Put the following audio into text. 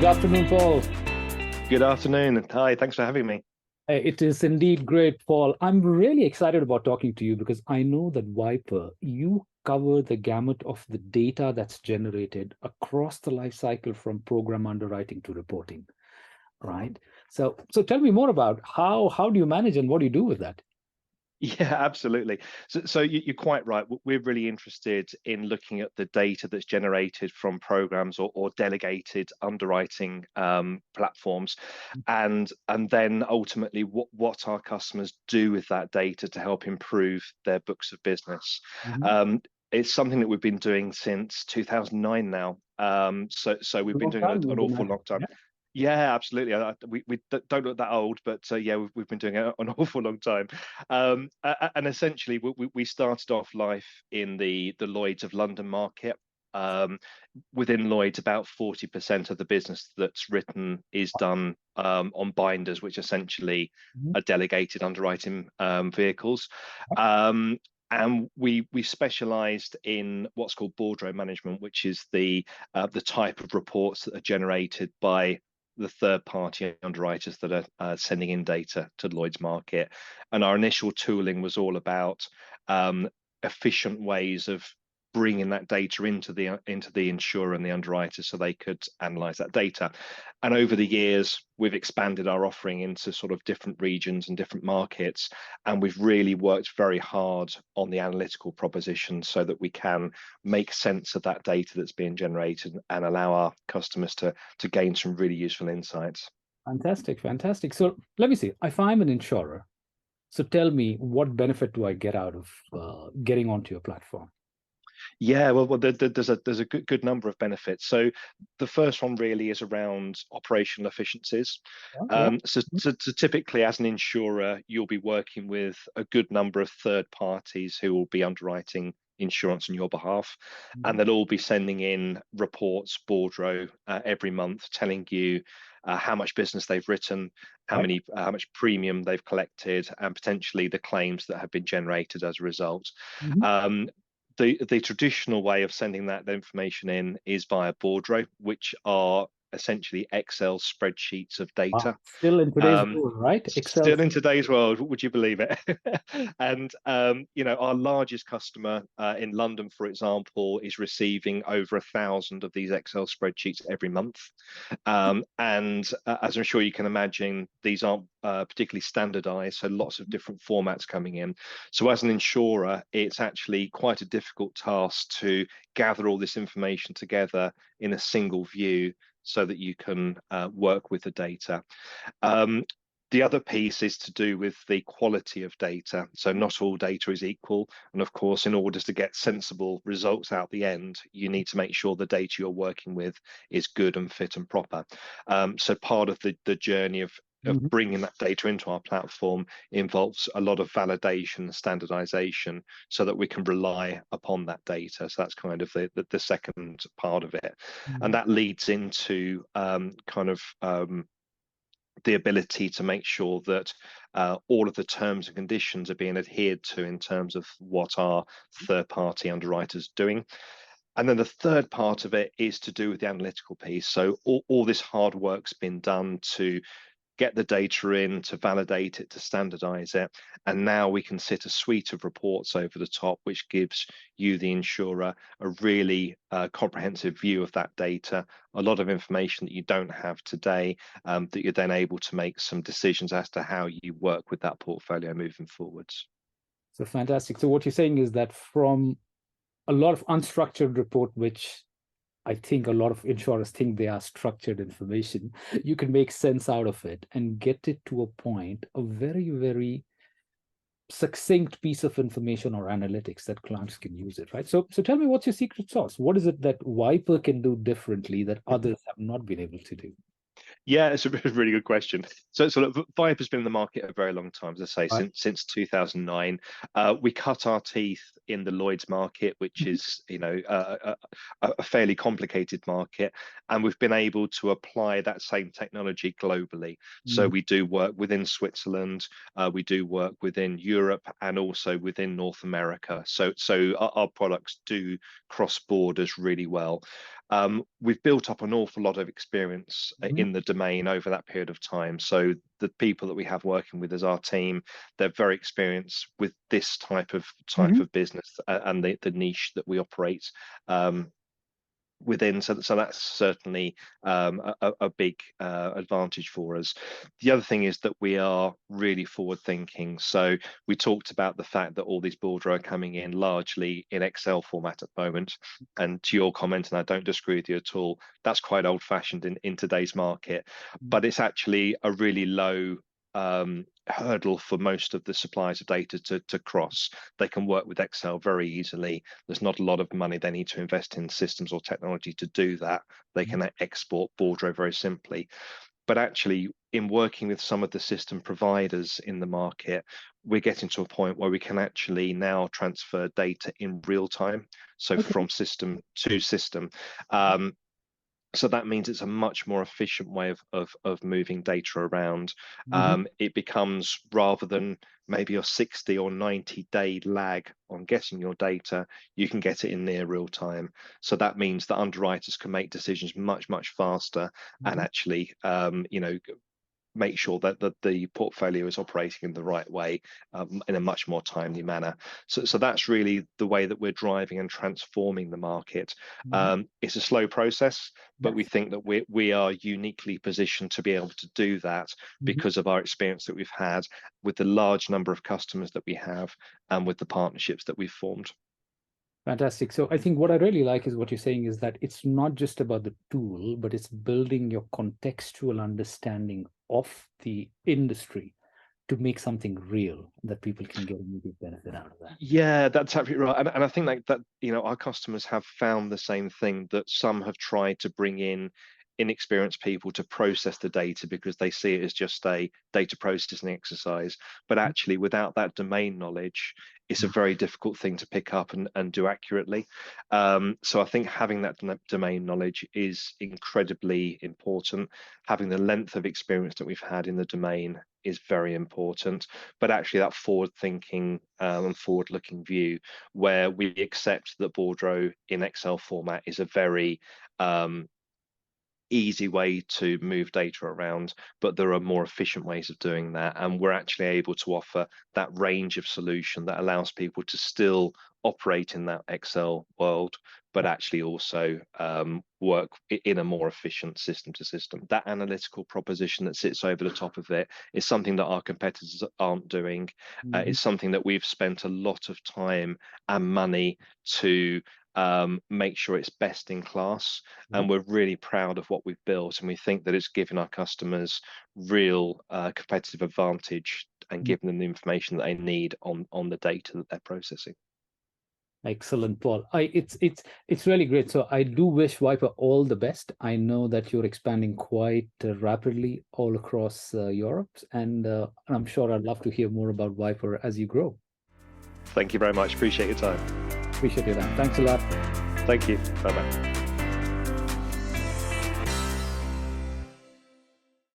Good afternoon, Paul. Good afternoon. Hi, thanks for having me. It is indeed great, Paul. I'm really excited about talking to you because I know that VIPR, you cover the gamut of the data that's generated across the life cycle from program underwriting to reporting, right? So tell me more about how do you manage and what do you do with that? Yeah, absolutely. So you're quite right. We're really interested in looking at the data that's generated from programs or delegated underwriting platforms, and then ultimately what our customers do with that data to help improve their books of business. Mhm. It's something that we've been doing since 2009 now. So we've been Long doing time, it I an would awful imagine. long time. Yeah. Yeah, absolutely. We don't look that old, but yeah, we've been doing it an awful long time. And essentially, we started off life in the Lloyd's of London market. Um, Within Lloyd's, about 40% of the business that's written is done on binders, which essentially Mhm. are delegated underwriting vehicles. Um, and we specialised in what's called bordereau management, which is the type of reports that are generated by the third-party underwriters that are sending in data to Lloyd's market. And our initial tooling was all about efficient ways of bringing that data into the insurer and the underwriter so they could analyze that data. And over the years, we've expanded our offering into sort of different regions and different markets, and we've really worked very hard on the analytical proposition so that we can make sense of that data that's being generated and allow our customers to gain some really useful insights. Fantastic, fantastic. So let me see. If I'm an insurer, so tell me what benefit do I get out of getting onto your platform? Yeah, well, there's a good number of benefits. So the first one really is around operational efficiencies. Yeah, yeah. So typically, as an insurer, you'll be working with a good number of third parties who will be underwriting insurance on your behalf, and Mhm. they'll all be sending in reports, bordereau, every month, telling you how much business they've written, Right. how much premium they've collected, and potentially the claims that have been generated as a result. Mhm. Um, the traditional way of sending that information in is via bordereau, which are essentially Excel spreadsheets of Wow. data. Still in today's Um, world, right? Excel. Still in today's world, would you believe it? And our largest customer in London, for example, is receiving over 1,000 of these Excel spreadsheets every month. And as I'm sure you can imagine, these aren't particularly standardized, so lots of different formats coming in. So as an insurer, it's actually quite a difficult task to gather all this information together in a single view so that you can work with the data. Um, the other piece is to do with the quality of data. So not all data is equal. And of course, in order to get sensible results out the end, you need to make sure the data you're working with is good and fit and proper. So part of the journey of Mhm. bringing that data into our platform involves a lot of validation and standardization so that we can rely upon that data. So that's kind of the second part of it. And Mhm. that leads into the ability to make sure that all of the terms and conditions are being adhered to in terms of what our third party underwriters are doing. And then the third part of it is to do with the analytical piece. So all this hard work's been done to get the data in, to validate it, to standardize it. And now we can sit a suite of reports over the top, which gives you, the insurer, a really comprehensive view of that data, a lot of information that you don't have today, that you're then able to make some decisions as to how you work with that portfolio moving forwards. So fantastic. So what you're saying is that from a lot of unstructured report, which I think a lot of insurers think they are structured information, you can make sense out of it and get it to a point, a very, very succinct piece of information or analytics that clients can use it, right? So tell me, what's your secret sauce? What is it that VIPR can do differently that others have not been able to do? Yeah, it's a really good question. So look, VIPR's been in the market a very long time, as I say, Right. since 2009. We cut our teeth in the Lloyd's market, which Mhm. is, a fairly complicated market, and we've been able to apply that same technology globally. So Mhm. we do work within Switzerland, we do work within Europe, and also within North America. So our products do cross borders really well. We've built up an awful lot of experience Mhm. in the domain over that period of time. So the people that we have working with as our team, they're very experienced with this type Mhm. of business and the niche that we operate. Within. So that's certainly a big advantage for us. The other thing is that we are really forward thinking. So we talked about the fact that all these bordereaux are coming in largely in Excel format at the moment. And to your comment, and I don't disagree with you at all, that's quite old fashioned in today's market, but it's actually a really low hurdle for most of the suppliers of data to cross. They can work with Excel very easily. There's not a lot of money they need to invest in systems or technology to do that. They can export bordereaux very simply. But actually, in working with some of the system providers in the market, we're getting to a point where we can actually now transfer data in real time. So Okay. from system to system. So that means it's a much more efficient way of moving data around. Mhm. It becomes, rather than maybe a 60 or 90-day lag on getting your data, you can get it in near real time. So that means that underwriters can make decisions much faster and Mhm. actually, make sure that the portfolio is operating in the right way, in a much more timely manner. So that's really the way that we're driving and transforming the market. Mhm. It's a slow process, but we Yes. think that we are uniquely positioned to be able to do that Mhm. because of our experience that we've had with the large number of customers that we have and with the partnerships that we've formed. Fantastic. So I think what I really like is what you're saying is that it's not just about the tool, but it's building your contextual understanding of the industry to make something real that people can get immediate benefit out of that. Yeah, that's absolutely right. And I think that our customers have found the same thing, that some have tried to bring in inexperienced people to process the data because they see it as just a data processing exercise. But actually, without that domain knowledge, it's a very difficult thing to pick up and do accurately. So I think having that domain knowledge is incredibly important. Having the length of experience that we've had in the domain is very important, but actually that forward thinking and forward looking view, where we accept that bordereau in Excel format is a very easy way to move data around, but there are more efficient ways of doing that. And we're actually able to offer that range of solution that allows people to still operate in that Excel world, but actually also work in a more efficient system to system. That analytical proposition that sits over the top of it is something that our competitors aren't doing. Mhm. It's something that we've spent a lot of time and money to make sure it's best in class, Yep. and we're really proud of what we've built, and we think that it's given our customers real competitive advantage and given them the information that they need on the data that they're processing. Excellent, Paul. It's really great. So I do wish VIPR all the best. I know that you're expanding quite rapidly all across Europe, and I'm sure I'd love to hear more about VIPR as you grow. Thank you very much. Appreciate your time. Appreciate your time. Thanks a lot. Thank you. Bye bye.